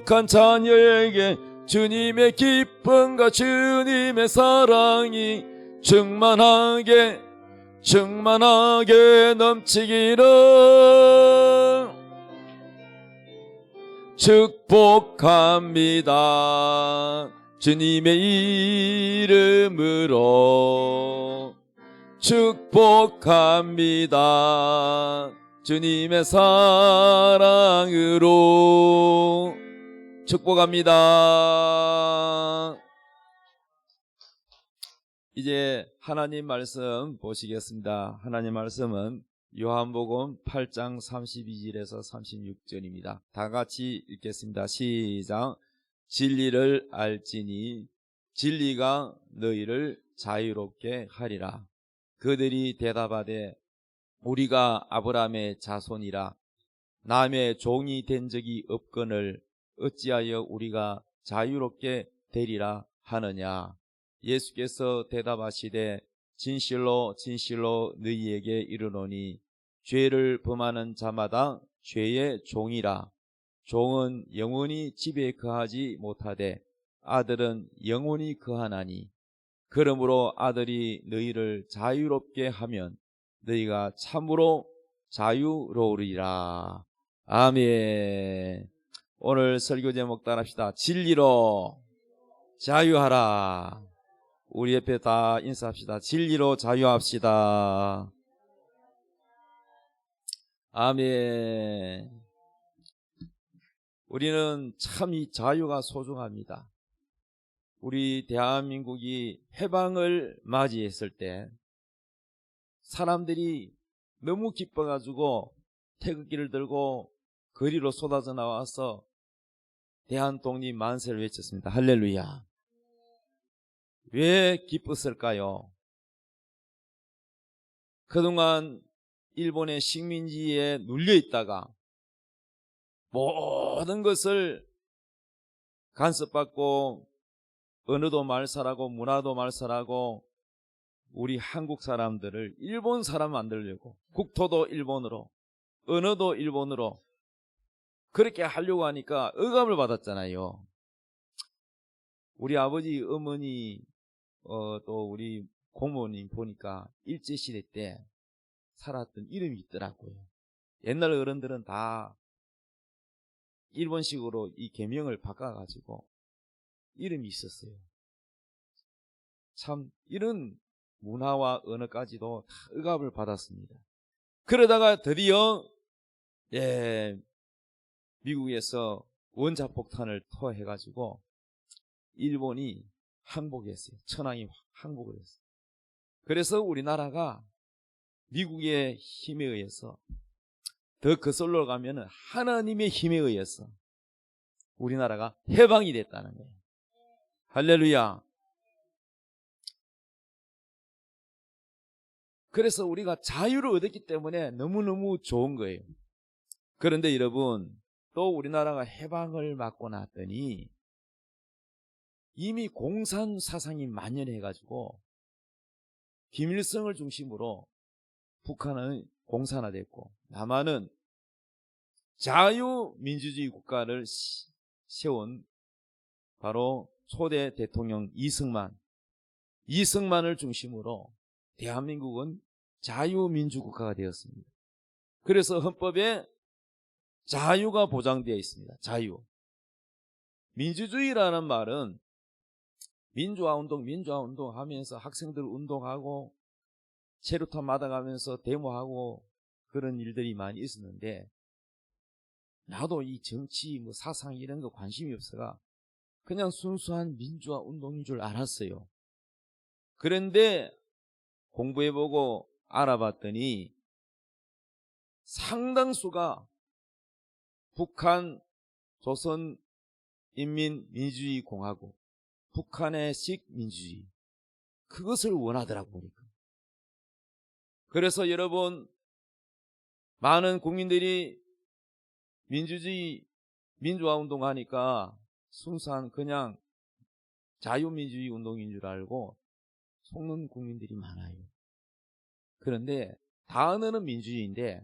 축복한 자녀에게 주님의 기쁨과 주님의 사랑이 충만하게 넘치기를 축복합니다. 주님의 이름으로 축복합니다. 주님의 사랑으로 축복합니다. 이제 하나님 말씀 보시겠습니다. 하나님 말씀은 요한복음 8장 32절에서 36절입니다. 다 같이 읽겠습니다. 시작. 진리를 알지니 진리가 너희를 자유롭게 하리라. 그들이 대답하되 우리가 아브라함의 자손이라 남의 종이 된 적이 없거늘 어찌하여 우리가 자유롭게 되리라 하느냐. 예수께서 대답하시되 진실로 진실로 너희에게 이르노니 죄를 범하는 자마다 죄의 종이라. 종은 영원히 집에 거하지 못하되 아들은 영원히 거하나니 그러므로 아들이 너희를 자유롭게 하면 너희가 참으로 자유로우리라. 아멘. 오늘 설교 제목 따라합시다. 진리로 자유하라. 우리 옆에 다 인사합시다. 진리로 자유합시다. 아멘. 우리는 참 이 자유가 소중합니다. 우리 대한민국이 해방을 맞이했을 때 사람들이 너무 기뻐가지고 태극기를 들고 거리로 쏟아져 나와서 대한독립 만세를 외쳤습니다. 할렐루야. 왜 기뻤을까요? 그동안 일본의 식민지에 눌려있다가 모든 것을 간섭받고 언어도 말살하고 문화도 말살하고 우리 한국 사람들을 일본 사람 만들려고 국토도 일본으로 언어도 일본으로 그렇게 하려고 하니까 억압을 받았잖아요. 우리 아버지 어머니 또 우리 고모님 보니까 일제시대 때 살았던 이름이 있더라고요. 옛날 어른들은 다 일본식으로 이 계명을 바꿔가지고 이름이 있었어요. 참 이런 문화와 언어까지도 다 억압을 받았습니다. 그러다가 드디어 미국에서 원자폭탄을 투하해가지고 일본이 항복했어요. 천황이 항복을 했어요. 그래서 우리나라가 미국의 힘에 의해서 더 거슬러 가면은 하나님의 힘에 의해서 우리나라가 해방이 됐다는 거예요. 할렐루야. 그래서 우리가 자유를 얻었기 때문에 너무너무 좋은 거예요. 그런데 여러분, 또 우리나라가 해방을 맞고 났더니 이미 공산 사상이 만연해가지고 김일성을 중심으로 북한은 공산화됐고 남한은 자유민주주의 국가를 세운 바로 초대 대통령 이승만을 중심으로 대한민국은 자유민주국가가 되었습니다. 그래서 헌법에 자유가 보장되어 있습니다. 자유. 민주주의라는 말은 민주화운동 하면서 학생들 운동하고 체류탄 맞아가면서 데모하고 그런 일들이 많이 있었는데 나도 이 정치 사상 이런 거 관심이 없어가 그냥 순수한 민주화 운동인 줄 알았어요. 그런데 공부해보고 알아봤더니 상당수가 북한 조선인민민주주의공화국 북한의식 민주주의 그것을 원하더라고 보니까. 그래서 여러분 많은 국민들이 민주화 운동하니까 순수한 그냥 자유민주주의 운동인 줄 알고 속는 국민들이 많아요. 그런데 단어는 민주주의인데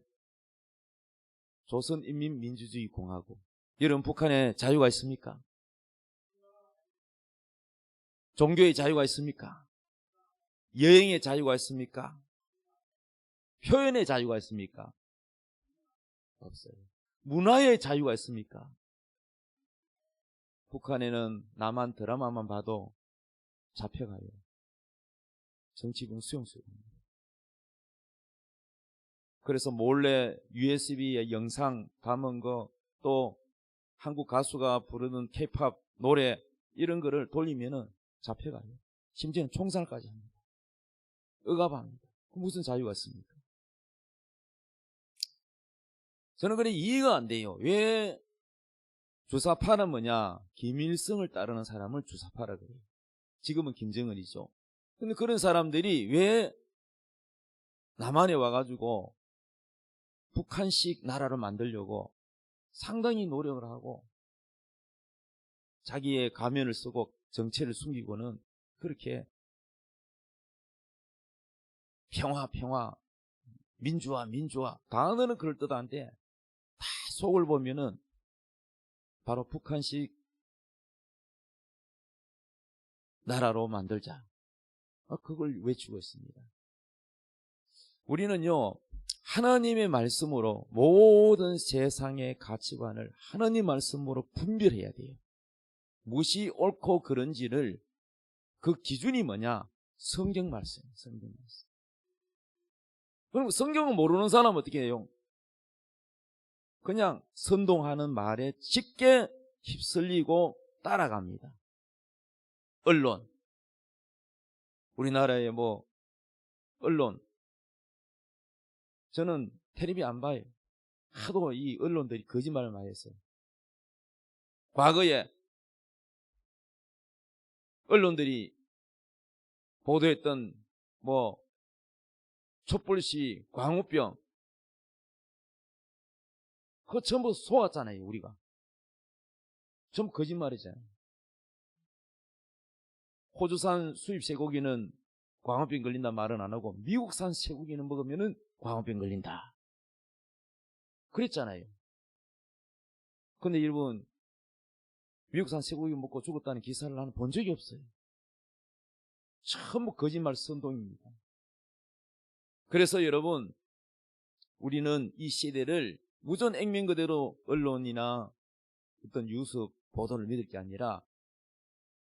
조선인민민주주의공화국 여러분, 북한에 자유가 있습니까? 종교의 자유가 있습니까? 여행의 자유가 있습니까? 표현의 자유가 있습니까? 없어요. 문화의 자유가 있습니까? 북한에는 남한 드라마만 봐도 잡혀가요. 정치군 수용소입니다. 그래서 몰래 USB에 영상 담은 거, 또 한국 가수가 부르는 K-팝 노래 이런 거를 돌리면은 잡혀가요. 심지어는 총살까지 합니다. 억압합니다. 무슨 자유가 있습니까? 저는 그래 이해가 안 돼요. 왜 주사파는 뭐냐? 김일성을 따르는 사람을 주사파라 그래요. 지금은 김정은이죠. 근데 그런 사람들이 왜 남한에 와가지고 북한식 나라를 만들려고 상당히 노력을 하고 자기의 가면을 쓰고 정체를 숨기고는 그렇게 평화, 민주화 단어는 그럴듯한데 다 속을 보면은 바로 북한식 나라로 만들자, 그걸 외치고 있습니다. 우리는요, 하나님의 말씀으로 모든 세상의 가치관을 하나님 말씀으로 분별해야 돼요. 무엇이 옳고 그른지를, 그 기준이 뭐냐? 성경 말씀. 그럼 성경을 모르는 사람은 어떻게 해요? 그냥 선동하는 말에 쉽게 휩쓸리고 따라갑니다. 언론, 우리나라의 언론, 저는 텔레비 안 봐요. 하도 이 언론들이 거짓말을 많이 했어요. 과거에 언론들이 보도했던 촛불시, 광우병, 그거 전부 속았잖아요. 우리가 전부 거짓말이잖아요. 호주산 수입 쇠고기는 광우병 걸린다 말은 안 하고 미국산 쇠고기는 먹으면은 광우병 걸린다 그랬잖아요. 근데 여러분, 미국산 쇠고기 먹고 죽었다는 기사를 나는 본 적이 없어요. 전부 거짓말 선동입니다. 그래서 여러분, 우리는 이 시대를 무전액면 그대로 언론이나 어떤 뉴스 보도를 믿을 게 아니라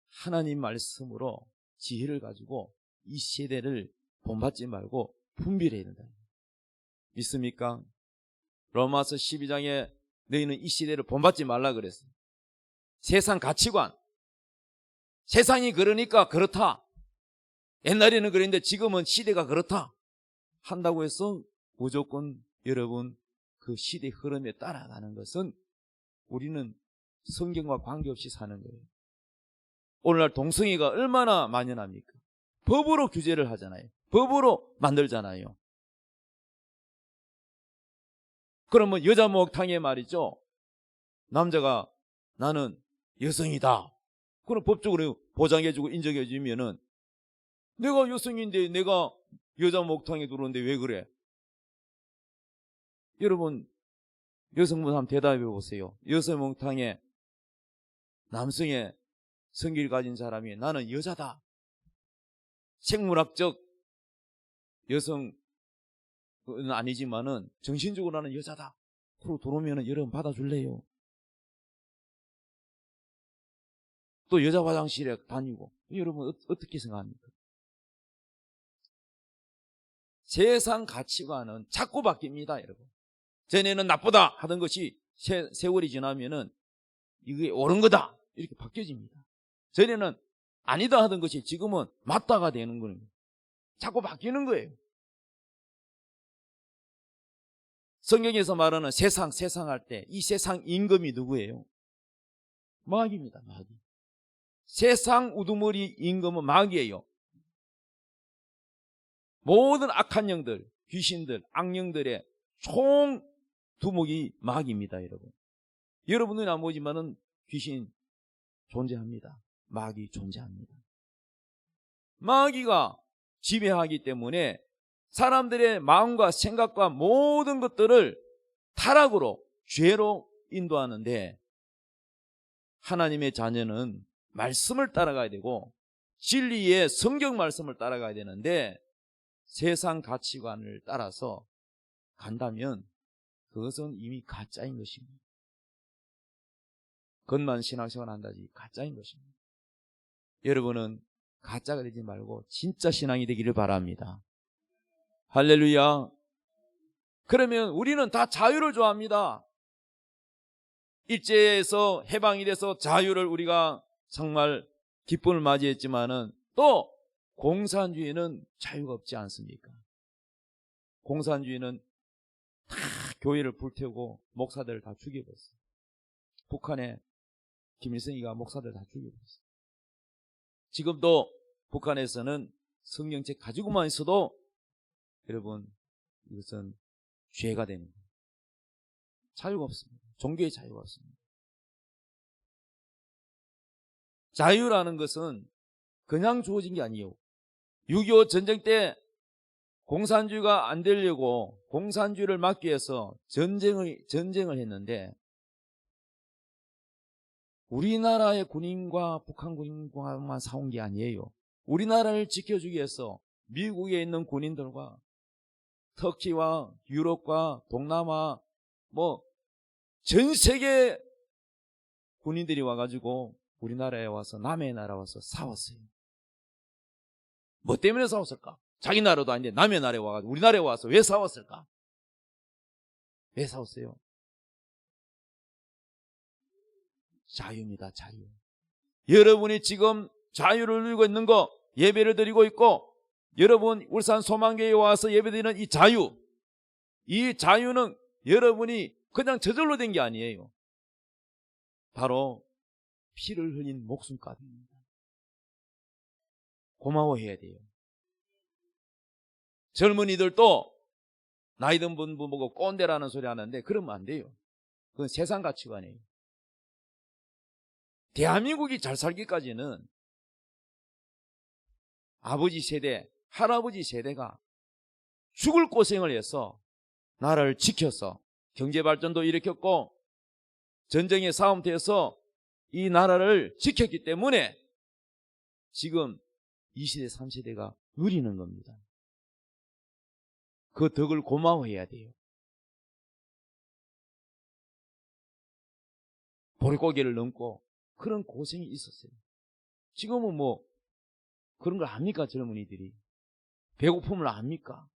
하나님 말씀으로 지혜를 가지고 이 시대를 본받지 말고 분별해야 된다. 믿습니까? 로마서 12장에 너희는 이 시대를 본받지 말라 그랬어요. 세상 가치관, 세상이 그러니까 그렇다, 옛날에는 그랬는데 지금은 시대가 그렇다 한다고 해서 무조건 여러분 그 시대 흐름에 따라가는 것은 우리는 성경과 관계없이 사는 거예요. 오늘날 동성애가 얼마나 만연합니까? 법으로 규제를 하잖아요. 법으로 만들잖아요. 그러면 여자 목욕탕에 말이죠, 남자가 나는 여성이다, 그럼 법적으로 보장해주고 인정해주면은 내가 여성인데 내가 여자 목욕탕에 들어오는데 왜 그래? 여러분, 여성분 한번 대답해 보세요. 여성 목욕탕에 남성의 성기를 가진 사람이 나는 여자다, 생물학적 여성은 아니지만은 정신적으로 나는 여자다 그러고 들어오면은 여러분 받아줄래요? 또 여자 화장실에 다니고, 여러분 어떻게 생각합니까? 세상 가치관은 자꾸 바뀝니다, 여러분. 전에는 나쁘다 하던 것이 세월이 지나면은 이게 옳은 거다 이렇게 바뀌어집니다. 전에는 아니다 하던 것이 지금은 맞다가 되는 거예요. 자꾸 바뀌는 거예요. 성경에서 말하는 세상 할 때 이 세상 임금이 누구예요? 마귀입니다. 마귀. 세상 우두머리 임금은 마귀예요. 모든 악한 영들, 귀신들, 악령들의 총 두목이 마귀입니다, 여러분. 여러분 눈에 안 보이지만은 귀신 존재합니다. 마귀 존재합니다. 마귀가 지배하기 때문에 사람들의 마음과 생각과 모든 것들을 타락으로, 죄로 인도하는데 하나님의 자녀는 말씀을 따라가야 되고 진리의 성경 말씀을 따라가야 되는데 세상 가치관을 따라서 간다면 그것은 이미 가짜인 것입니다. 겉만 신앙생활 한다지 가짜인 것입니다. 여러분은 가짜가 되지 말고 진짜 신앙이 되기를 바랍니다. 할렐루야. 그러면 우리는 다 자유를 좋아합니다. 일제에서 해방이 돼서 자유를 우리가 정말 기쁨을 맞이했지만은 또 공산주의는 자유가 없지 않습니까? 공산주의는 다 교회를 불태우고 목사들을 다 죽여버렸어요. 북한에 김일성이가 목사들 다 죽여버렸어요. 지금도 북한에서는 성경책 가지고만 있어도 여러분 이것은 죄가 됩니다. 자유가 없습니다. 종교의 자유가 없습니다. 자유라는 것은 그냥 주어진 게 아니에요. 6.25 전쟁 때 공산주의가 안 되려고 공산주의를 막기 위해서 전쟁을 했는데 우리나라의 군인과 북한 군인과만 싸운 게 아니에요. 우리나라를 지켜주기 위해서 미국에 있는 군인들과 터키와 유럽과 동남아 전 세계 군인들이 와가지고 우리나라에 와서 남의 나라 와서 싸웠어요. 뭐 때문에 싸웠을까? 자기 나라도 아닌데 남의 나라에 와가지고 우리나라에 와서 왜 싸웠을까? 왜 싸웠어요? 자유입니다. 자유. 여러분이 지금 자유를 누리고 있는 거, 예배를 드리고 있고 여러분 울산 소망교회에 와서 예배드리는 이 자유는 여러분이 그냥 저절로 된 게 아니에요. 바로 피를 흘린 목숨값입니다. 고마워해야 돼요. 젊은이들도 나이 든 분 보고 꼰대라는 소리 하는데 그러면 안 돼요. 그건 세상 가치관이에요. 대한민국이 잘 살기까지는 아버지 세대, 할아버지 세대가 죽을 고생을 해서 나라를 지켜서 경제발전도 일으켰고 전쟁의 싸움터에서 이 나라를 지켰기 때문에 지금 2세대, 3세대가 누리는 겁니다. 그 덕을 고마워해야 돼요. 보릿고개를 넘고 그런 고생이 있었어요. 지금은 그런 걸 압니까? 젊은이들이 배고픔을 압니까?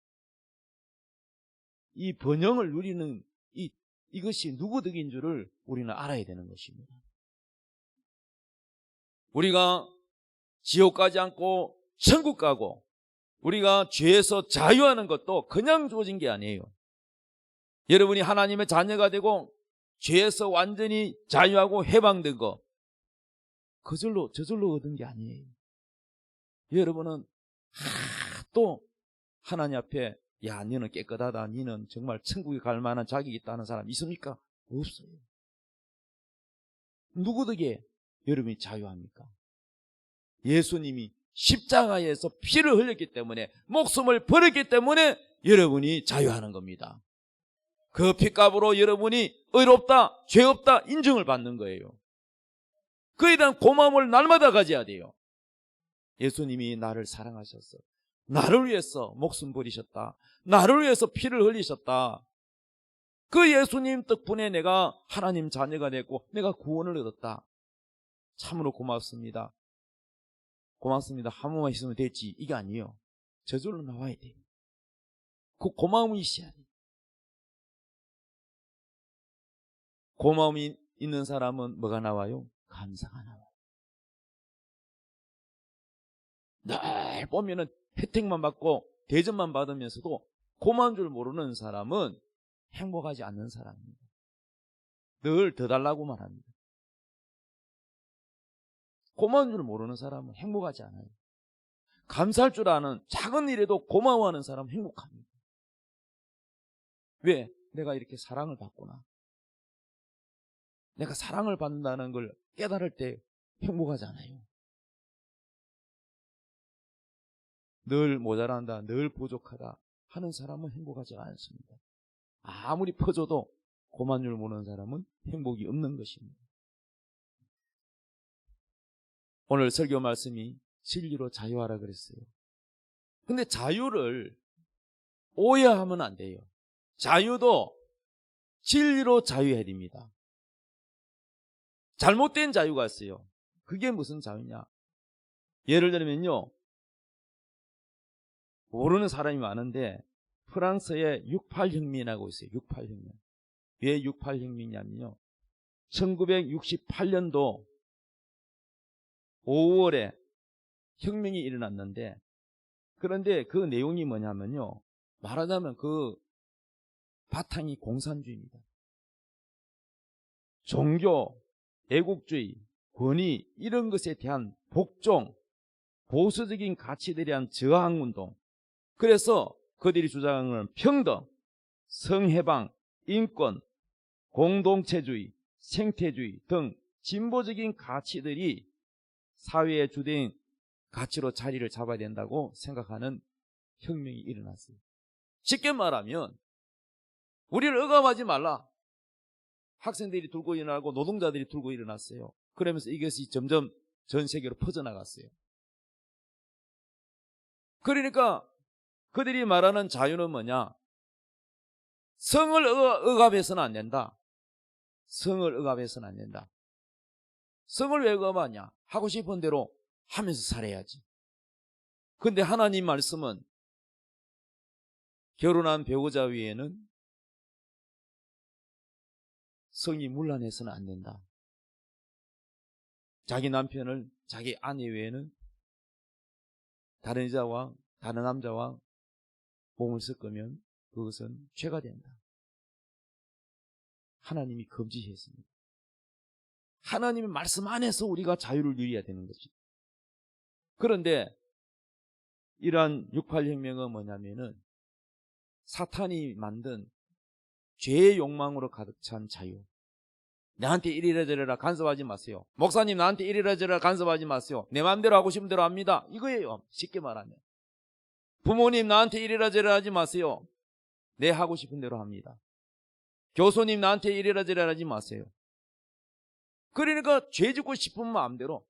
이 번영을 누리는 이것이 누구 덕인 줄을 우리는 알아야 되는 것입니다. 우리가 지옥 가지 않고 천국 가고 우리가 죄에서 자유하는 것도 그냥 주어진 게 아니에요. 여러분이 하나님의 자녀가 되고 죄에서 완전히 자유하고 해방된 거 저절로 얻은 게 아니에요. 여러분은 또 하나님 앞에 야 너는 깨끗하다, 너는 정말 천국에 갈 만한 자격이 있다는 사람 있습니까? 없어요. 누구 덕에 여러분이 자유합니까? 예수님이 십자가에서 피를 흘렸기 때문에 목숨을 버렸기 때문에 여러분이 자유하는 겁니다. 그 피값으로 여러분이 의롭다, 죄 없다 인정을 받는 거예요. 그에 대한 고마움을 날마다 가져야 돼요. 예수님이 나를 사랑하셔서 나를 위해서 목숨 버리셨다. 나를 위해서 피를 흘리셨다. 그 예수님 덕분에 내가 하나님 자녀가 됐고 내가 구원을 얻었다. 참으로 고맙습니다. 고맙습니다. 한 번만 있으면 됐지. 이게 아니에요. 저절로 나와야 돼요. 그 고마움이 있어야 돼요. 고마움이 있는 사람은 뭐가 나와요? 감사가 나와요. 늘 보면은 혜택만 받고 대접만 받으면서도 고마운 줄 모르는 사람은 행복하지 않는 사람입니다. 늘 더 달라고만 합니다. 고마운 줄 모르는 사람은 행복하지 않아요. 감사할 줄 아는 작은 일에도 고마워하는 사람은 행복합니다. 왜? 내가 이렇게 사랑을 받구나. 내가 사랑을 받는다는 걸 깨달을 때 행복하잖아요. 늘 모자란다, 늘 부족하다 하는 사람은 행복하지 않습니다. 아무리 퍼줘도 고마운 줄 모르는 사람은 행복이 없는 것입니다. 오늘 설교 말씀이 진리로 자유하라 그랬어요. 근데 자유를 오해하면 안 돼요. 자유도 진리로 자유해야 됩니다. 잘못된 자유가 있어요. 그게 무슨 자유냐? 예를 들면요, 모르는 사람이 많은데 프랑스에 68혁명이라고 있어요. 68혁명. 왜 68혁명이냐면요, 1968년도 5월에 혁명이 일어났는데, 그런데 그 내용이 뭐냐면요, 말하자면 그 바탕이 공산주의입니다. 종교, 애국주의, 권위 이런 것에 대한 복종, 보수적인 가치들에 대한 저항운동. 그래서 그들이 주장하는 평등, 성해방, 인권, 공동체주의, 생태주의 등 진보적인 가치들이 사회의 주된 가치로 자리를 잡아야 된다고 생각하는 혁명이 일어났어요. 쉽게 말하면 우리를 억압하지 말라. 학생들이 들고 일어나고 노동자들이 들고 일어났어요. 그러면서 이것이 점점 전 세계로 퍼져나갔어요. 그러니까 그들이 말하는 자유는 뭐냐? 성을 억압해서는 안 된다. 성을 억압해서는 안 된다. 성을 왜 억압하냐? 하고 싶은 대로 하면서 살아야지. 근데 하나님 말씀은 결혼한 배우자 위에는 성이 문란해서는 안 된다. 자기 남편을 자기 아내 외에는 다른 여자와 다른 남자와 몸을 섞으면 그것은 죄가 된다. 하나님이 금지했습니다. 하나님의 말씀 안에서 우리가 자유를 누려야 되는 거지. 그런데 이러한 68혁명은 뭐냐면은 사탄이 만든 죄의 욕망으로 가득 찬 자유. 나한테 이리라 저리라 간섭하지 마세요. 목사님 나한테 이리라 저리라 간섭하지 마세요. 내 마음대로 하고 싶은 대로 합니다. 이거예요. 쉽게 말하면. 부모님 나한테 이리라 저리라 하지 마세요. 내 하고 싶은 대로 합니다. 교수님 나한테 이리라 저리라 하지 마세요. 그러니까 죄 짓고 싶은 마음대로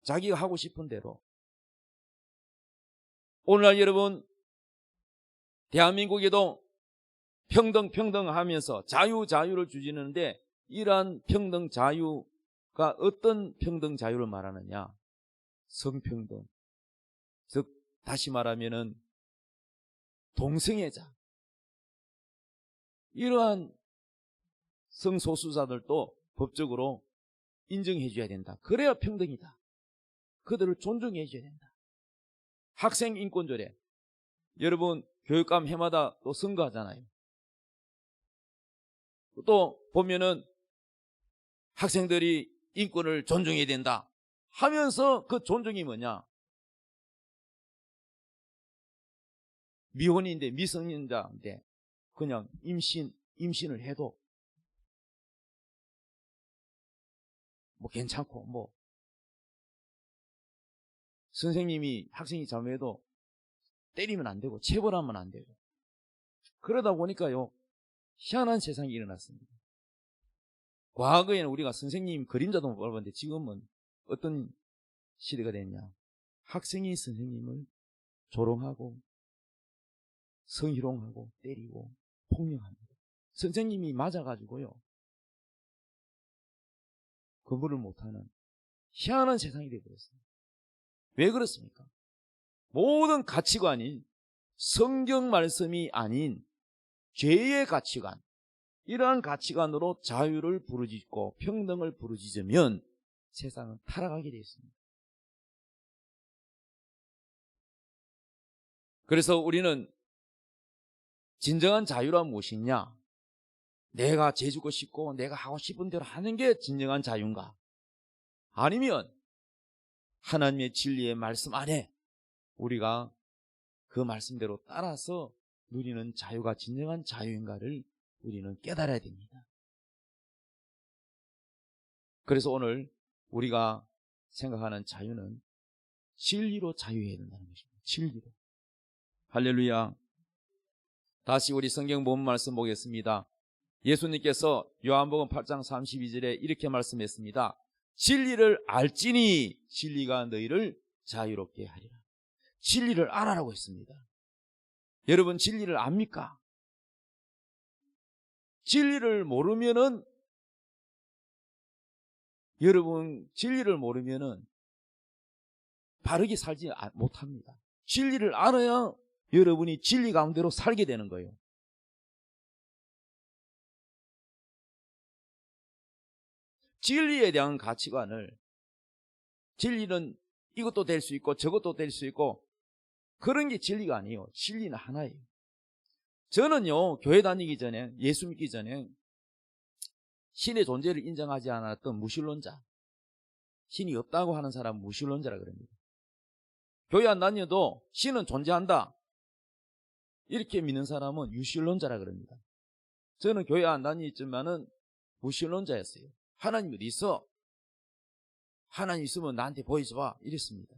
자기가 하고 싶은 대로. 오늘날 여러분 대한민국에도 평등 하면서 자유를 주지는데 이러한 평등 자유가 어떤 평등 자유를 말하느냐? 성평등. 즉 다시 말하면은 동성애자. 이러한 성소수자들도 법적으로 인정해 줘야 된다. 그래야 평등이다. 그들을 존중해 줘야 된다. 학생 인권조례. 여러분 교육감 해마다 또 선거하잖아요. 또 보면은 학생들이 인권을 존중해야 된다 하면서 그 존중이 뭐냐? 미혼인데 미성년자인데 그냥 임신을 해도 뭐 괜찮고, 뭐 선생님이 학생이 잘못해도 때리면 안 되고 체벌하면 안 되고, 그러다 보니까요 희한한 세상이 일어났습니다. 과거에는 우리가 선생님 그림자도 못 밟았는데 지금은 어떤 시대가 됐냐? 학생이 선생님을 조롱하고 성희롱하고 때리고 폭력합니다. 선생님이 맞아가지고요 공부를 못하는 희한한 세상이 되어버렸습니다. 왜 그렇습니까? 모든 가치관이 성경 말씀이 아닌 죄의 가치관, 이러한 가치관으로 자유를 부르짖고 평등을 부르짖으면 세상은 타락하게 되어 있습니다. 그래서 우리는 진정한 자유란 무엇이냐? 내가 재주고 싶고 내가 하고 싶은 대로 하는 게 진정한 자유인가? 아니면 하나님의 진리의 말씀 안에 우리가 그 말씀대로 따라서 누리는 자유가 진정한 자유인가를 우리는 깨달아야 됩니다. 그래서 오늘 우리가 생각하는 자유는 진리로 자유해야 된다는 것입니다. 진리로. 할렐루야. 다시 우리 성경 본 말씀 보겠습니다. 예수님께서 요한복음 8장 32절에 이렇게 말씀했습니다. 진리를 알지니 진리가 너희를 자유롭게 하리라. 진리를 알아라고 했습니다. 여러분 진리를 압니까? 진리를 모르면은 여러분 진리를 모르면은 바르게 살지 못합니다. 진리를 알아야 여러분이 진리 가운데로 살게 되는 거예요. 진리에 대한 가치관을, 진리는 이것도 될 수 있고 저것도 될 수 있고 그런 게 진리가 아니에요. 진리는 하나예요. 저는요, 교회 다니기 전에, 예수 믿기 전에 신의 존재를 인정하지 않았던 무신론자, 신이 없다고 하는 사람은 무신론자라 그럽니다. 교회 안 다녀도 신은 존재한다 이렇게 믿는 사람은 유신론자라 그럽니다. 저는 교회 안 다니지만은 무신론자였어요. 하나님 어디 있어? 하나님 있으면 나한테 보여줘봐 이랬습니다.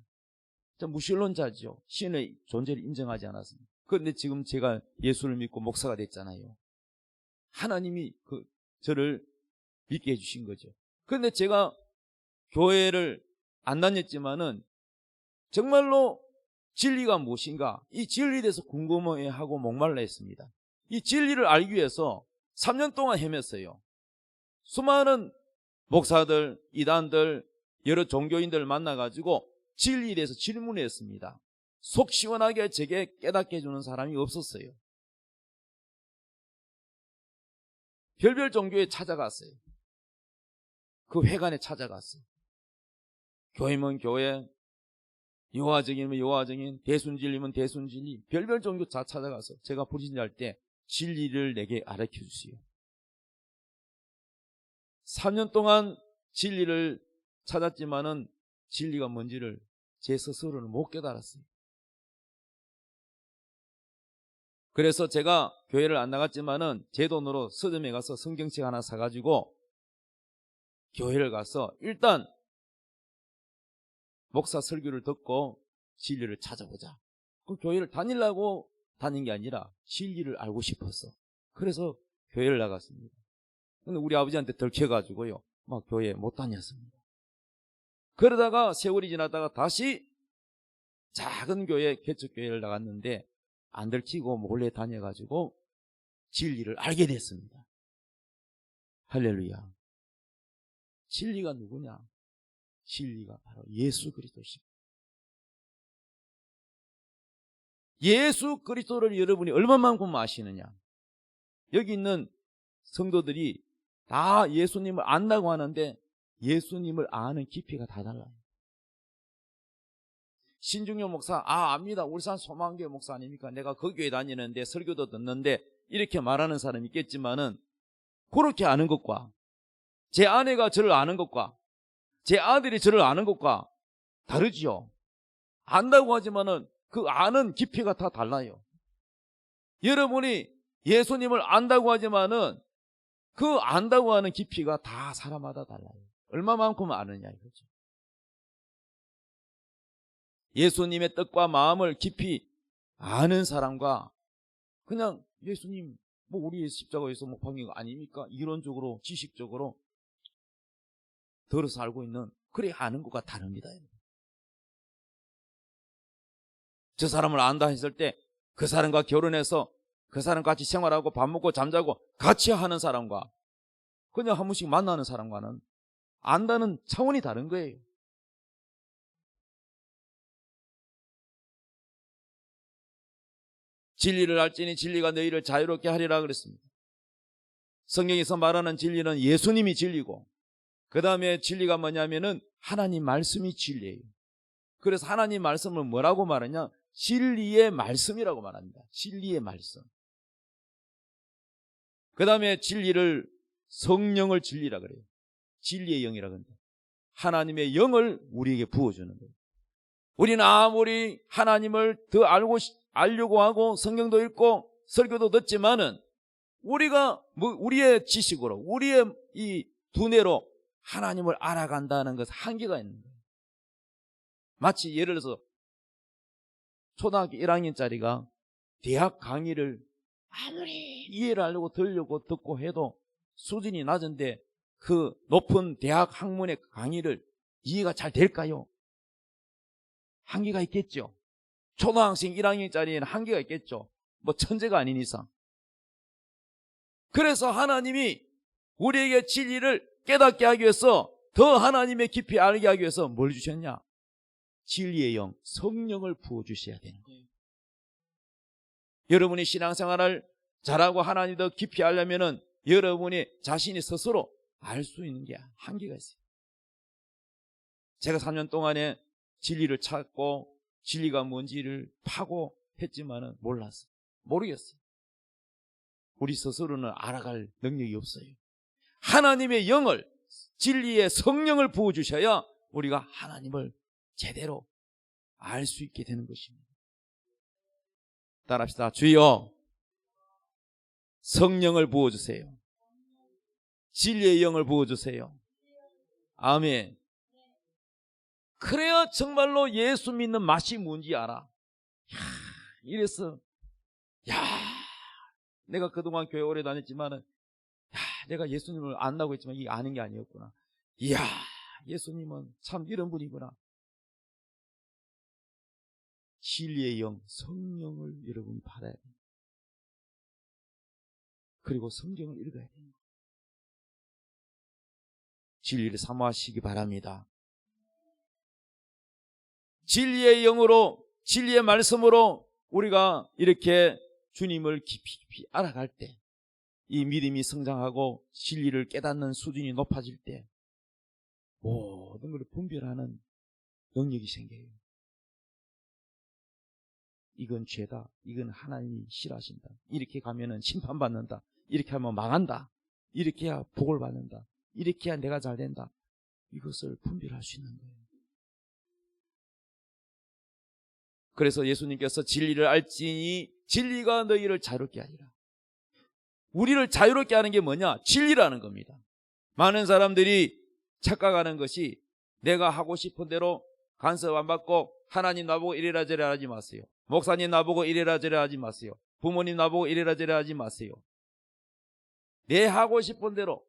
저 무신론자죠. 신의 존재를 인정하지 않았습니다. 그런데 지금 제가 예수를 믿고 목사가 됐잖아요. 하나님이 저를 믿게 해주신 거죠. 그런데 제가 교회를 안 다녔지만은 정말로 진리가 무엇인가, 이 진리에 대해서 궁금해하고 목말라 했습니다. 이 진리를 알기 위해서 3년 동안 헤맸어요. 수많은 목사들, 이단들, 여러 종교인들을 만나가지고 진리에 대해서 질문했습니다. 속 시원하게 제게 깨닫게 해주는 사람이 없었어요. 별별 종교에 찾아갔어요. 그 회관에 찾아갔어요. 교회면 교회, 여호와 증인이면 여호와 증인, 대순진리면 대순진리, 별별 종교 다 찾아가서 제가 불신자할 때 진리를 내게 알려 주시오. 3년 동안 진리를 찾았지만은 진리가 뭔지를 제 스스로는 못 깨달았어요. 그래서 제가 교회를 안 나갔지만은 제 돈으로 서점에 가서 성경책 하나 사가지고 교회를 가서 일단 목사 설교를 듣고 진리를 찾아보자. 그 교회를 다니려고 다닌 게 아니라 진리를 알고 싶었어. 그래서 교회를 나갔습니다. 근데 우리 아버지한테 들켜가지고요, 막 교회 못 다녔습니다. 그러다가 세월이 지나다가 다시 작은 교회, 개척교회를 나갔는데 안 들키고 몰래 다녀가지고 진리를 알게 됐습니다. 할렐루야. 진리가 누구냐? 진리가 바로 예수 그리스도십니다. 예수 그리스도를 여러분이 얼마만큼 아시느냐? 여기 있는 성도들이 다 예수님을 안다고 하는데 예수님을 아는 깊이가 다 달라요. 신중요 목사, 압니다. 울산 소망교회 목사 아닙니까? 내가 그 교회 다니는데 설교도 듣는데 이렇게 말하는 사람이 있겠지만은 그렇게 아는 것과 제 아내가 저를 아는 것과 제 아들이 저를 아는 것과 다르지요. 안다고 하지만은 그 아는 깊이가 다 달라요. 여러분이 예수님을 안다고 하지만은 그 안다고 하는 깊이가 다 사람마다 달라요. 얼마만큼 아느냐 이거죠. 예수님의 뜻과 마음을 깊이 아는 사람과 그냥 예수님 뭐 우리 십자가에서 못 박힌 거 아닙니까? 이론적으로 지식적으로 들어서 알고 있는 그래 아는 것과 다릅니다. 저 사람을 안다 했을 때 그 사람과 결혼해서 그 사람과 같이 생활하고 밥 먹고 잠자고 같이 하는 사람과 그냥 한 번씩 만나는 사람과는 안다는 차원이 다른 거예요. 진리를 알지니 진리가 너희를 자유롭게 하리라 그랬습니다. 성경에서 말하는 진리는 예수님이 진리고 그 다음에 진리가 뭐냐면은 하나님 말씀이 진리예요. 그래서 하나님 말씀을 뭐라고 말하냐? 진리의 말씀이라고 말합니다. 진리의 말씀. 그 다음에 진리를 성령을 진리라 그래요. 진리의 영이라 그럽니다. 하나님의 영을 우리에게 부어주는 거예요. 우리는 아무리 하나님을 더 알려고 하고 성경도 읽고 설교도 듣지만은 우리가 우리의 지식으로 우리의 이 두뇌로 하나님을 알아간다는 것은 한계가 있는 거예요. 마치 예를 들어서 초등학교 1학년짜리가 대학 강의를 아무리 이해를 하려고 들으려고 듣고 해도 수준이 낮은데 그 높은 대학 학문의 강의를 이해가 잘 될까요? 한계가 있겠죠. 초등학생 1학년짜리에는 한계가 있겠죠. 뭐 천재가 아닌 이상. 그래서 하나님이 우리에게 진리를 깨닫게 하기 위해서, 더 하나님의 깊이 알게 하기 위해서 뭘 주셨냐? 진리의 영, 성령을 부어주셔야 되는 거예요. 여러분이 신앙생활을 잘하고 하나님 더 깊이 알려면은 여러분이 자신이 스스로 알 수 있는 게 한계가 있어요. 제가 3년 동안에 진리를 찾고 진리가 뭔지를 파고 했지만은 몰랐어요. 모르겠어요. 우리 스스로는 알아갈 능력이 없어요. 하나님의 영을, 진리의 성령을 부어주셔야 우리가 하나님을 제대로 알 수 있게 되는 것입니다. 따라합시다. 주여, 성령을 부어주세요. 진리의 영을 부어주세요. 아멘. 그래야 정말로 예수 믿는 맛이 뭔지 알아. 이래서 내가 그동안 교회 오래 다녔지만은 내가 예수님을 안다고 했지만 이게 아는 게 아니었구나. 이야, 예수님은 참 이런 분이구나. 진리의 영, 성령을 여러분이 받아야 돼요. 그리고 성경을 읽어야 돼요. 진리를 사모하시기 바랍니다. 진리의 영으로, 진리의 말씀으로 우리가 이렇게 주님을 깊이 알아갈 때, 이 믿음이 성장하고 진리를 깨닫는 수준이 높아질 때 모든 걸 분별하는 능력이 생겨요. 이건 죄다, 이건 하나님이 싫어하신다, 이렇게 가면은 심판받는다, 이렇게 하면 망한다, 이렇게 해야 복을 받는다, 이렇게 해야 내가 잘 된다. 이것을 분별할 수 있는 거예요. 그래서 예수님께서 진리를 알지니 진리가 너희를 자유롭게 하리라. 우리를 자유롭게 하는 게 뭐냐? 진리라는 겁니다. 많은 사람들이 착각하는 것이, 내가 하고 싶은 대로 간섭 안 받고 하나님 나보고 이래라 저래라 하지 마세요. 목사님 나보고 이래라 저래라 하지 마세요. 부모님 나보고 이래라 저래라 하지 마세요. 내 하고 싶은 대로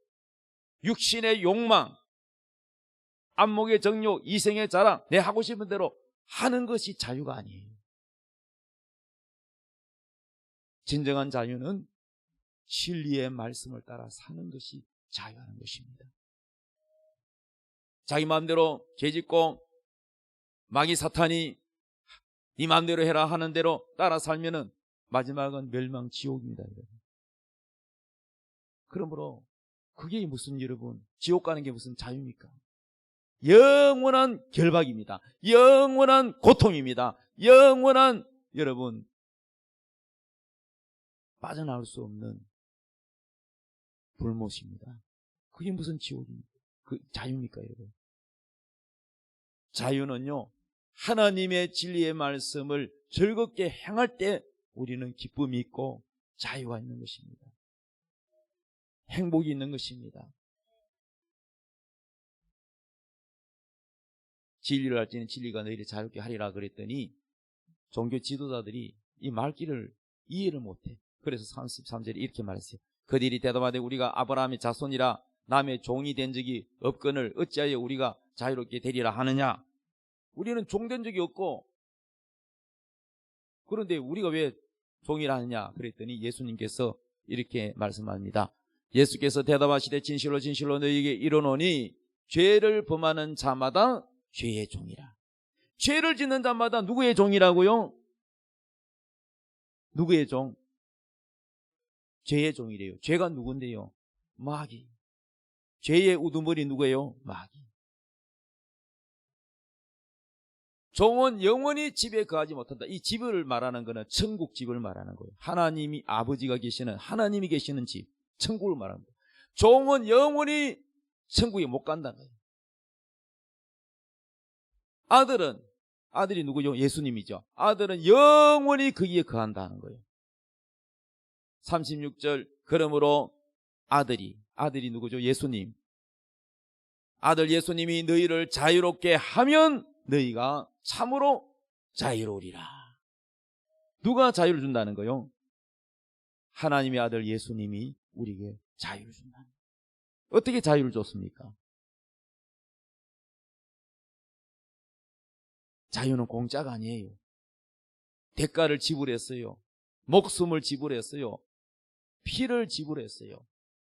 육신의 욕망, 안목의 정욕, 이생의 자랑, 내 하고 싶은 대로 하는 것이 자유가 아니에요. 진정한 자유는 진리의 말씀을 따라 사는 것이 자유하는 것입니다. 자기 마음대로 죄짓고 마귀 사탄이 네 마음대로 해라 하는 대로 따라 살면은 마지막은 멸망 지옥입니다. 여러분. 그러므로 그게 무슨, 여러분, 지옥 가는 게 무슨 자유입니까? 영원한 결박입니다. 영원한 고통입니다. 영원한, 여러분, 빠져나올 수 없는 불못입니다. 그게 무슨 지옥입니까? 그 자유입니까, 여러분? 자유는요, 하나님의 진리의 말씀을 즐겁게 행할 때 우리는 기쁨이 있고 자유가 있는 것입니다. 행복이 있는 것입니다. 진리를 알지는 진리가 너희를 자유롭게 하리라 그랬더니 종교 지도자들이 이 말귀를 이해를 못해. 그래서 33절에 이렇게 말했어요. 그들이 대답하되 우리가 아브라함의 자손이라 남의 종이 된 적이 없거늘 어찌하여 우리가 자유롭게 되리라 하느냐. 우리는 종된 적이 없고, 그런데 우리가 왜 종이라 하느냐 그랬더니 예수님께서 이렇게 말씀합니다. 예수께서 대답하시되 진실로 진실로 너희에게 이르노니 죄를 범하는 자마다 죄의 종이라. 죄를 짓는 자마다 누구의 종이라고요? 누구의 종? 죄의 종이래요. 죄가 누군데요? 마귀. 죄의 우두머리 누구예요? 마귀. 종은 영원히 집에 거하지 못한다. 이 집을 말하는 거는 천국 집을 말하는 거예요. 하나님이, 아버지가 계시는, 하나님이 계시는 집, 천국을 말하는 거예요. 종은 영원히 천국에 못 간다는 거예요. 아들이 누구죠? 예수님이죠. 아들은 영원히 거기에 거한다는 거예요. 36절, 그러므로 아들이 누구죠? 예수님. 아들 예수님이 너희를 자유롭게 하면 너희가 참으로 자유로우리라. 누가 자유를 준다는 거요? 하나님의 아들 예수님이 우리에게 자유를 준다는 거예요. 어떻게 자유를 줬습니까? 자유는 공짜가 아니에요. 대가를 지불했어요. 목숨을 지불했어요. 피를 지불했어요.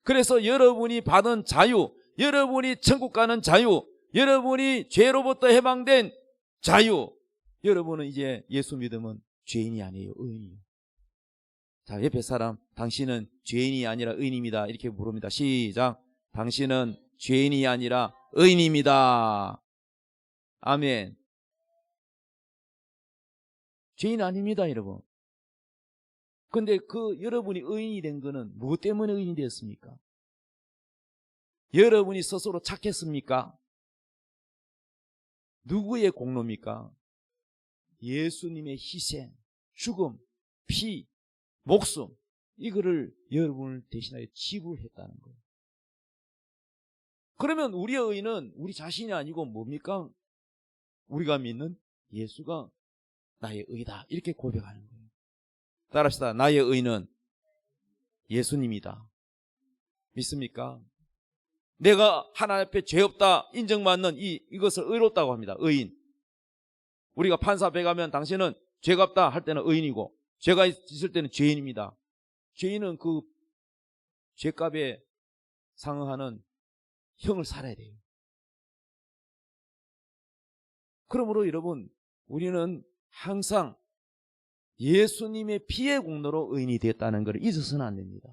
그래서 여러분이 받은 자유, 여러분이 천국 가는 자유, 여러분이 죄로부터 해방된 자유, 여러분은 이제 예수 믿으면 죄인이 아니에요. 의인이에요. 자, 옆에 사람, 당신은 죄인이 아니라 의인입니다. 이렇게 물습니다. 시작. 당신은 죄인이 아니라 의인입니다. 아멘. 죄인 아닙니다, 여러분. 근데 그 여러분이 의인이 된 거는 무엇 때문에 의인이 되었습니까? 여러분이 스스로 착했습니까? 누구의 공로입니까? 예수님의 희생, 죽음, 피, 목숨, 이거를 여러분을 대신하여 지불했다는 거예요. 그러면 우리의 의인은 우리 자신이 아니고 뭡니까? 우리가 믿는 예수가 나의 의다, 이렇게 고백하는 거예요. 따라합시다. 나의 의는 예수님이다. 믿습니까? 내가 하나님 앞에 죄 없다 인정받는 이것을 의롭다고 합니다. 의인. 우리가 판사 앞에 가면 당신은 죄가 없다 할 때는 의인이고, 죄가 있을 때는 죄인입니다. 죄인은 그 죄값에 상응하는 형을 살아야 돼요. 그러므로 여러분, 우리는 항상 예수님의 피의 공로로 의인이 되었다는 것을 잊어서는 안 됩니다.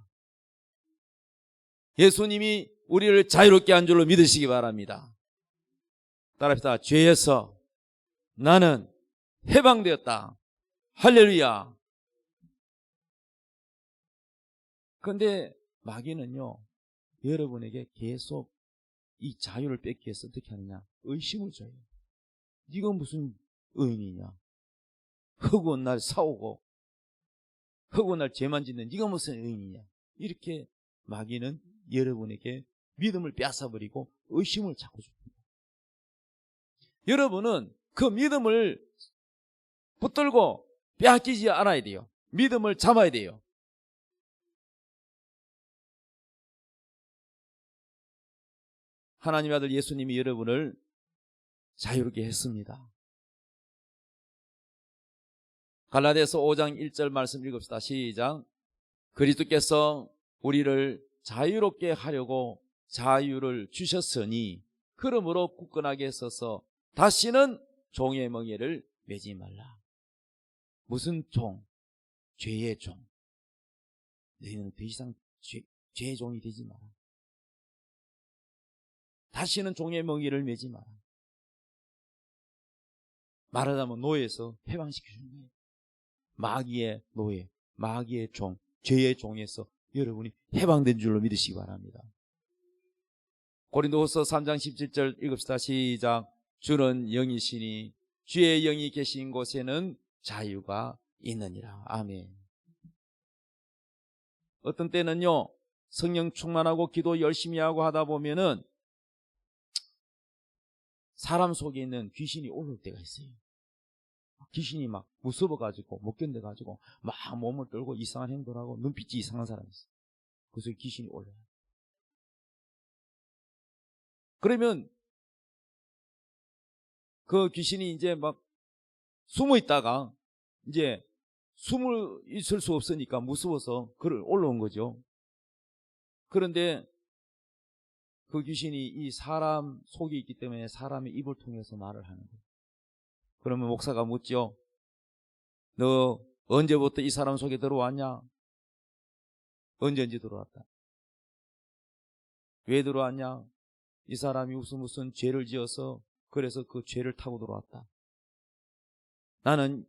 예수님이 우리를 자유롭게 한 줄로 믿으시기 바랍니다. 따라합시다. 죄에서 나는 해방되었다. 할렐루야. 그런데 마귀는요, 여러분에게 계속 이 자유를 뺏기 위해서 어떻게 하느냐? 의심을 줘요. 네가 무슨 의인이냐? 허구한 날 싸우고 허구한 날 죄만 짓는 네가 무슨 의인이냐? 이렇게 마귀는 여러분에게 믿음을 빼앗아버리고 의심을 자꾸 줍니다. 여러분은 그 믿음을 붙들고 빼앗기지 않아야 돼요. 믿음을 잡아야 돼요. 하나님의 아들 예수님이 여러분을 자유롭게 했습니다. 갈라디아서 5장 1절 말씀 읽읍시다. 시작. 그리스도께서 우리를 자유롭게 하려고 자유를 주셨으니 그러므로 굳건하게 서서 다시는 종의 멍에를 매지 말라. 무슨 종? 죄의 종. 너희는 더 이상 죄의 종이 되지 마라. 다시는 종의 멍에를 매지 마라. 말하자면 노예에서 해방시켜주는 거예요. 마귀의 노예, 마귀의 종, 죄의 종에서 여러분이 해방된 줄로 믿으시기 바랍니다. 고린도후서 3장 17절 읽읍시다. 시작. 주는 영이시니 주의 영이 계신 곳에는 자유가 있느니라. 아멘. 어떤 때는요, 성령 충만하고 기도 열심히 하고 하다 보면은 사람 속에 있는 귀신이 올라올 때가 있어요. 귀신이 막 무서워가지고 못 견뎌가지고 막 몸을 떨고 이상한 행동을 하고 눈빛이 이상한 사람이 있어요. 그래서 귀신이 올라요. 그러면 그 귀신이 이제 막 숨어 있다가 이제 숨을 있을 수 없으니까 무서워서 그를 올라온 거죠. 그런데 그 귀신이 이 사람 속에 있기 때문에 사람의 입을 통해서 말을 하는 거예요. 그러면 목사가 묻죠. 너 언제부터 이 사람 속에 들어왔냐? 언제 들어왔다. 왜 들어왔냐? 이 사람이 무슨 죄를 지어서 그래서 그 죄를 타고 들어왔다. 나는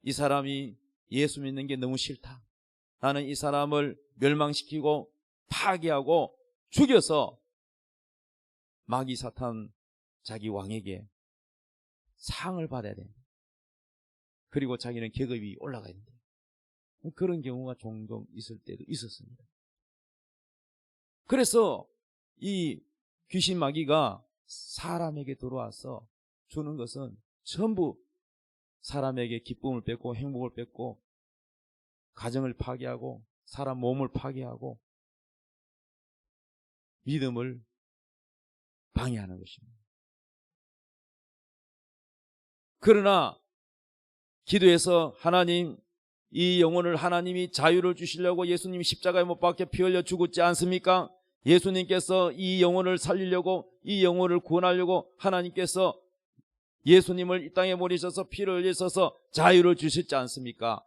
이 사람이 예수 믿는 게 너무 싫다. 나는 이 사람을 멸망시키고 파괴하고 죽여서 마귀 사탄 자기 왕에게 상을 받아야 된다. 그리고 자기는 계급이 올라가야 된다. 그런 경우가 종종 있을 때도 있었습니다. 그래서 이 귀신 마귀가 사람에게 들어와서 주는 것은 전부 사람에게 기쁨을 뺏고 행복을 뺏고 가정을 파괴하고 사람 몸을 파괴하고 믿음을 방해하는 것입니다. 그러나 기도해서 하나님, 이 영혼을 하나님이 자유를 주시려고 예수님이 십자가에 못 박혀 피 흘려 죽었지 않습니까? 예수님께서 이 영혼을 살리려고, 이 영혼을 구원하려고 하나님께서 예수님을 이 땅에 보내셔서 피를 흘리셔서 자유를 주셨지 않습니까?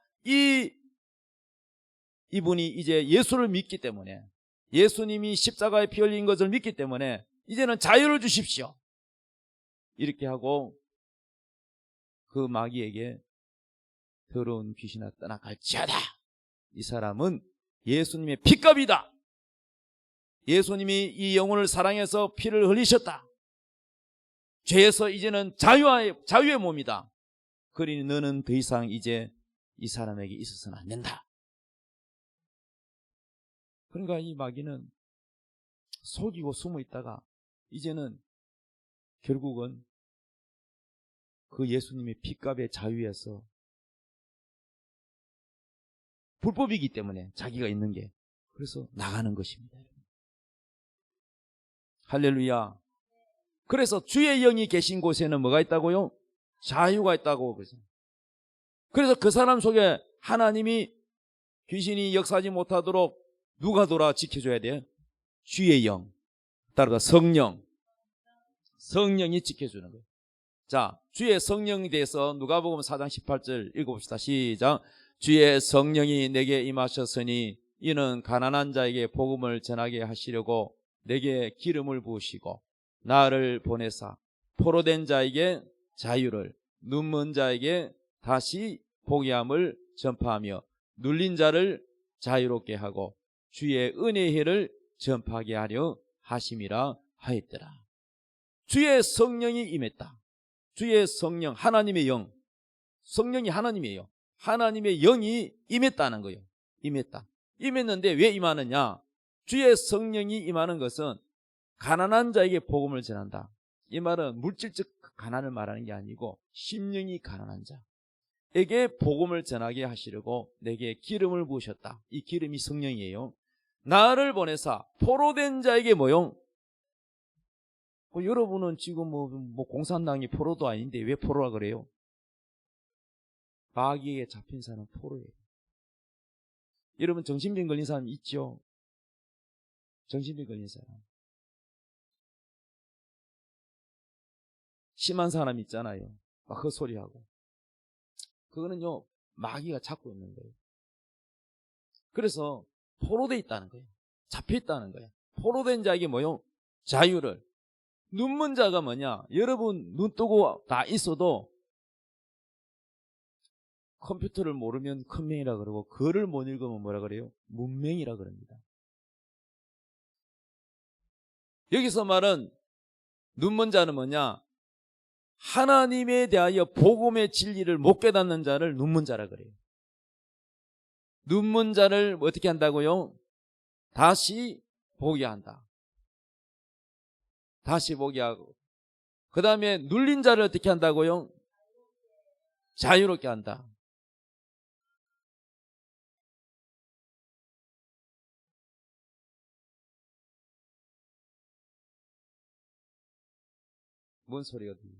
이분이 이제 예수를 믿기 때문에, 예수님이 십자가에 피 흘린 것을 믿기 때문에 이제는 자유를 주십시오, 이렇게 하고 그 마귀에게 더러운 귀신아 떠나갈지어다. 이 사람은 예수님의 피값이다. 예수님이 이 영혼을 사랑해서 피를 흘리셨다. 죄에서 이제는 자유의 몸이다. 그러니 너는 더 이상 이제 이 사람에게 있어서는 안 된다. 그러니까 이 마귀는 속이고 숨어 있다가 이제는 결국은 그 예수님의 피값의 자유에서, 불법이기 때문에 자기가 있는 게, 그래서 나가는 것입니다. 할렐루야. 그래서 주의 영이 계신 곳에는 뭐가 있다고요? 자유가 있다고. 그래서 그 사람 속에 하나님이, 귀신이 역사하지 못하도록 누가 돌아 지켜줘야 돼요? 주의 영, 따라서 성령이 지켜주는 거예요. 자, 주의 성령에 대해서 누가복음 4장 18절 읽어봅시다. 시작. 주의 성령이 내게 임하셨으니 이는 가난한 자에게 복음을 전하게 하시려고 내게 기름을 부으시고 나를 보내사 포로된 자에게 자유를, 눈먼 자에게 다시 보게 함을 전파하며 눌린 자를 자유롭게 하고 주의 은혜의 해를 전파하게 하려 하심이라 하였더라. 주의 성령이 임했다. 주의 성령, 하나님의 영, 성령이 하나님이에요. 하나님의 영이 임했다는 거예요. 임했다. 임했는데 왜 임하느냐? 주의 성령이 임하는 것은 가난한 자에게 복음을 전한다. 이 말은 물질적 가난을 말하는 게 아니고 심령이 가난한 자에게 복음을 전하게 하시려고 내게 기름을 부으셨다. 이 기름이 성령이에요. 나를 보내사 포로된 자에게 뭐요? 여러분은 지금 뭐 공산당이 포로도 아닌데 왜 포로라 그래요? 마귀에게 잡힌 사람은 포로예요. 여러분 정신병 걸린 사람 있죠? 정신병 걸린 사람. 심한 사람 있잖아요. 막 헛소리하고. 그거는요, 마귀가 잡고 있는 거예요. 그래서 포로되어 있다는 거예요. 잡혀 있다는 거예요. 포로된 자에게 뭐요? 자유를. 눈먼 자가 뭐냐? 여러분 눈 뜨고 다 있어도 컴퓨터를 모르면 큰명이라 그러고 글을 못 읽으면 뭐라 그래요? 문맹이라 그럽니다. 여기서 말은 눈먼 자는 뭐냐? 하나님에 대하여 복음의 진리를 못 깨닫는 자를 눈먼 자라 그래요. 눈먼 자를 어떻게 한다고요? 다시 보게 한다. 다시 보게 하고, 그 다음에 눌린 자를 어떻게 한다고요? 자유롭게 한다. 뭔 소리가 들려요?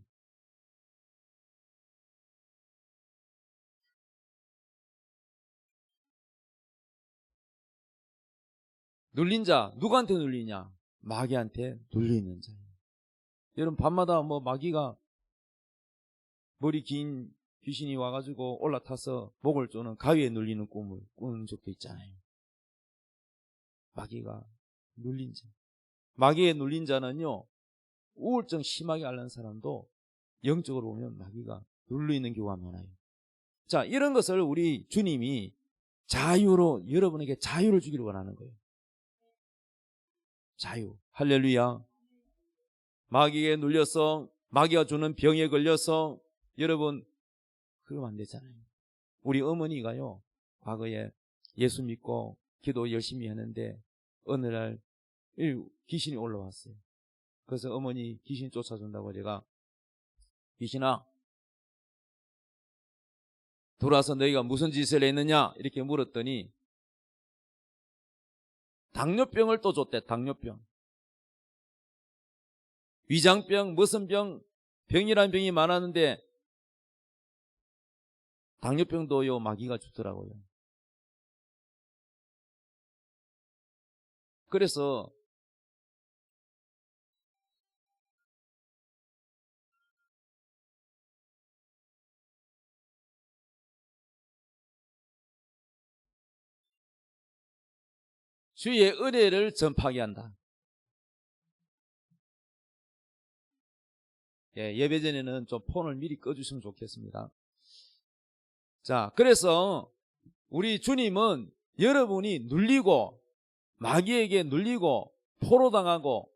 눌린 자, 누구한테 눌리냐? 마귀한테 눌리는 자예요. 여러분 밤마다 마귀가 머리 긴 귀신이 와가지고 올라타서 목을 쪼는 가위에 눌리는 꿈을 꾸는 적도 있잖아요. 마귀가 눌린 자. 마귀에 눌린 자는요, 우울증 심하게 앓는 사람도 영적으로 보면 마귀가 눌리는 경우가 많아요. 자, 이런 것을 우리 주님이 자유로, 여러분에게 자유를 주기를 원하는 거예요. 자유. 할렐루야. 마귀에 눌려서, 마귀가 주는 병에 걸려서 여러분 그러면 안 되잖아요. 우리 어머니가요, 과거에 예수 믿고 기도 열심히 했는데 어느 날 귀신이 올라왔어요. 그래서 어머니 귀신 쫓아준다고 제가, 귀신아 돌아서 너희가 무슨 짓을 했느냐 이렇게 물었더니 당뇨병을 또 줬대. 당뇨병. 위장병, 무슨 병, 병이란 병이 많았는데 당뇨병도요 마귀가 주더라고요. 그래서 주의 은혜를 전파하게 한다. 예배 전에는 좀 폰을 미리 꺼주시면 좋겠습니다. 자, 그래서 우리 주님은 여러분이 눌리고 마귀에게 눌리고 포로당하고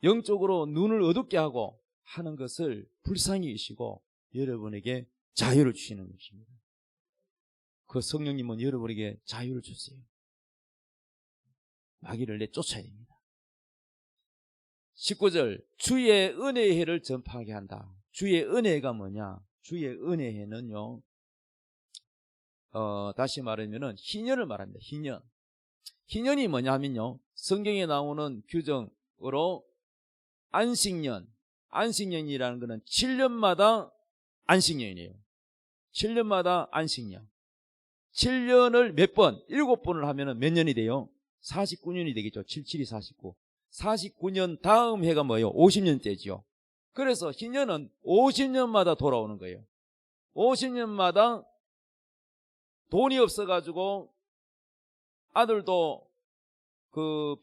영적으로 눈을 어둡게 하고 하는 것을 불쌍히 여기시고 여러분에게 자유를 주시는 것입니다. 그 성령님은 여러분에게 자유를 주세요. 마귀를 내쫓아야 됩니다. 19절 주의 은혜의 해를 전파하게 한다. 주의 은혜가 뭐냐? 주의 은혜의 해는요 다시 말하면은 희년을 말합니다. 희년. 희년이 뭐냐 하면요 성경에 나오는 규정으로 안식년이라는 것은 7년마다 안식년이에요. 7년마다 안식년. 7년을 몇 번? 7번을 하면은 몇 년이 돼요? 49년이 되겠죠. 77이 49. 49년 다음 해가 뭐예요? 50년째지요. 그래서 희년은 50년마다 돌아오는 거예요. 50년마다 돈이 없어가지고 아들도 그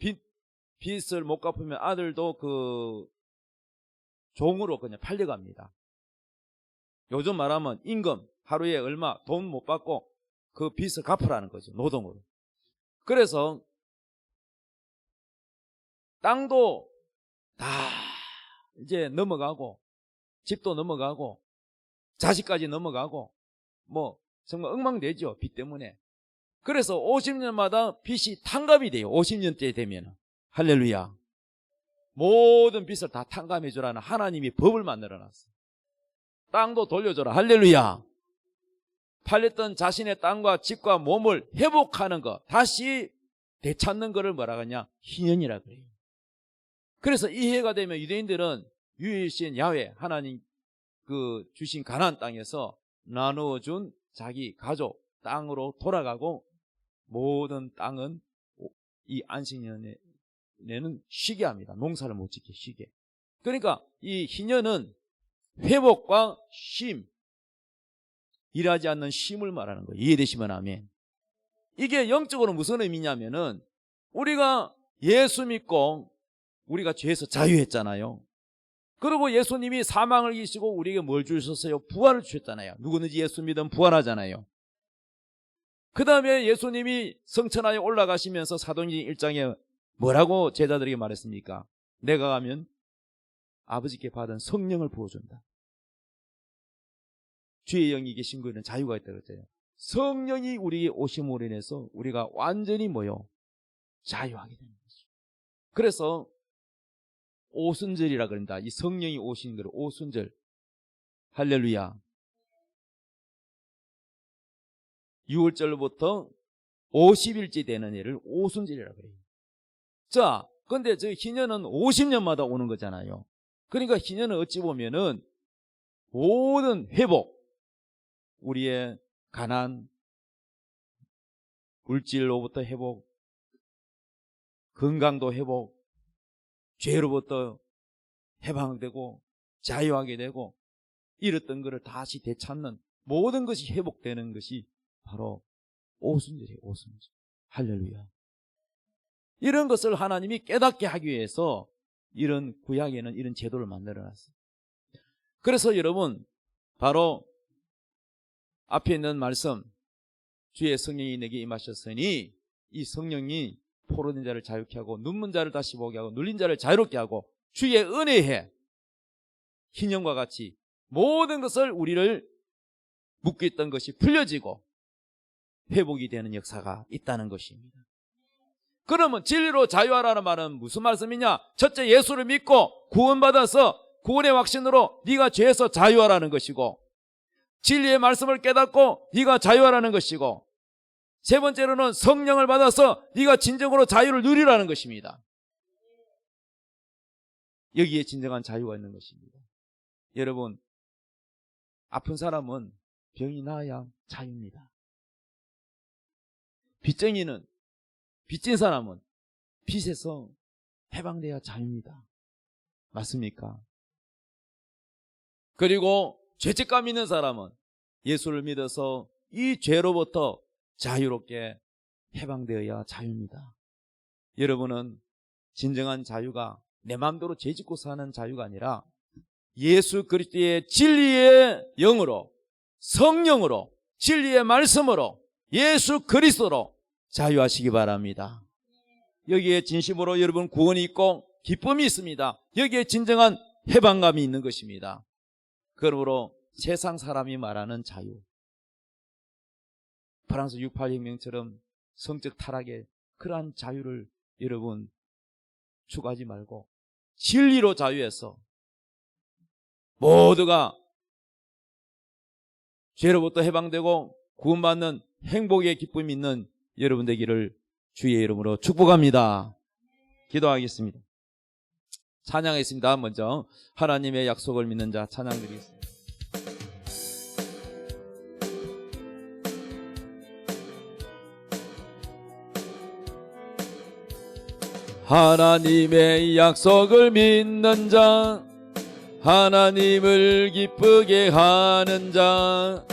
빚을 못 갚으면 아들도 그 종으로 그냥 팔려갑니다. 요즘 말하면 임금 하루에 얼마 돈 못 받고 그 빚을 갚으라는 거죠. 노동으로. 그래서 땅도 다 이제 넘어가고 집도 넘어가고 자식까지 넘어가고 뭐 정말 엉망되죠. 빚 때문에. 그래서 50년마다 빚이 탕감이 돼요. 50년째 되면. 할렐루야. 모든 빚을 다 탕감해 주라는 하나님이 법을 만들어놨어요. 땅도 돌려줘라. 할렐루야. 팔렸던 자신의 땅과 집과 몸을 회복하는 것, 다시 되찾는 것을 뭐라고 하냐? 희년이라 그래요. 그래서 이 해가 되면 유대인들은 유일신 야훼 하나님 그 주신 가나안 땅에서 나누어준 자기 가족 땅으로 돌아가고 모든 땅은 이 안식년에는 쉬게 합니다. 농사를 못 짓게 쉬게. 그러니까 이 희년은 회복과 쉼, 일하지 않는 쉼을 말하는 거예요. 이해되시면 아멘. 이게 영적으로 무슨 의미냐면은 우리가 예수 믿고 우리가 죄에서 자유했잖아요. 그리고 예수님이 사망을 이기시고 우리에게 뭘 주셨어요? 부활을 주셨잖아요. 누구든지 예수 믿으면 부활하잖아요. 그 다음에 예수님이 성천하에 올라가시면서 사도행전 1장에 뭐라고 제자들에게 말했습니까? 내가 가면 아버지께 받은 성령을 부어준다. 주의 영이 계신 거에는 자유가 있다고 그랬잖아요. 성령이 우리에게 오심으로 인해서 우리가 완전히 뭐요? 자유하게 되는 거죠. 그래서 오순절이라 그런다. 이 성령이 오신 거를 오순절. 할렐루야. 6월절부터 50일째 되는 해를 오순절이라 그래요. 자, 근데 저 희년은 50년마다 오는 거잖아요. 그러니까 희년은 어찌 보면은 모든 회복, 우리의 가난, 물질로부터 회복, 건강도 회복, 죄로부터 해방되고 자유하게 되고 잃었던 것을 다시 되찾는 모든 것이 회복되는 것이 바로 오순절이에요. 오순절. 할렐루야. 이런 것을 하나님이 깨닫게 하기 위해서 이런 구약에는 이런 제도를 만들어놨어요. 그래서 여러분 바로 앞에 있는 말씀, 주의 성령이 내게 임하셨으니 이 성령이 포로된 자를 자유케 하고 눈먼 자를 다시 보게 하고 눌린 자를 자유롭게 하고 주의 은혜에 희년과 같이 모든 것을 우리를 묶여 있던 것이 풀려지고 회복이 되는 역사가 있다는 것입니다. 그러면 진리로 자유하라는 말은 무슨 말씀이냐? 첫째 예수를 믿고 구원받아서 구원의 확신으로 네가 죄에서 자유하라는 것이고 진리의 말씀을 깨닫고 네가 자유하라는 것이고 세 번째로는 성령을 받아서 네가 진정으로 자유를 누리라는 것입니다. 여기에 진정한 자유가 있는 것입니다. 여러분, 아픈 사람은 병이 나아야 자유입니다. 빚쟁이는, 빚진 사람은 빚에서 해방돼야 자유입니다. 맞습니까? 그리고 죄책감 있는 사람은 예수를 믿어서 이 죄로부터 자유롭게 해방되어야 자유입니다. 여러분은 진정한 자유가 내 마음대로 죄짓고 사는 자유가 아니라 예수 그리스도의 진리의 영으로, 성령으로, 진리의 말씀으로, 예수 그리스도로 자유하시기 바랍니다. 여기에 진심으로 여러분 구원이 있고 기쁨이 있습니다. 여기에 진정한 해방감이 있는 것입니다. 그러므로 세상 사람이 말하는 자유, 프랑스 68혁명처럼 성적 타락의 그러한 자유를 여러분 추구하지 말고 진리로 자유해서 모두가 죄로부터 해방되고 구원받는 행복의 기쁨이 있는 여러분 되기를 주의 이름으로 축복합니다. 기도하겠습니다. 찬양하겠습니다. 먼저 하나님의 약속을 믿는 자 찬양 드리겠습니다. 하나님의 약속을 믿는 자, 하나님을 기쁘게 하는 자,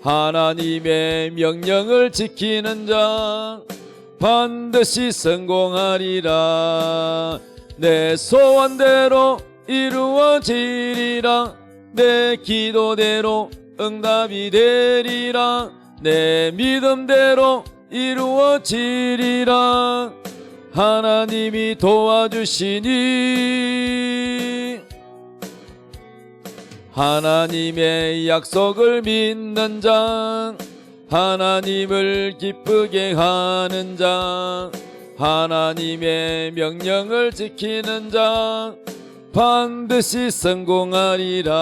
하나님의 명령을 지키는 자 반드시 성공하리라. 내 소원대로 이루어지리라. 내 기도대로 응답이 되리라. 내 믿음대로 이루어지리라. 하나님이 도와주시니 하나님의 약속을 믿는 자, 하나님을 기쁘게 하는 자, 하나님의 명령을 지키는 자 반드시 성공하리라.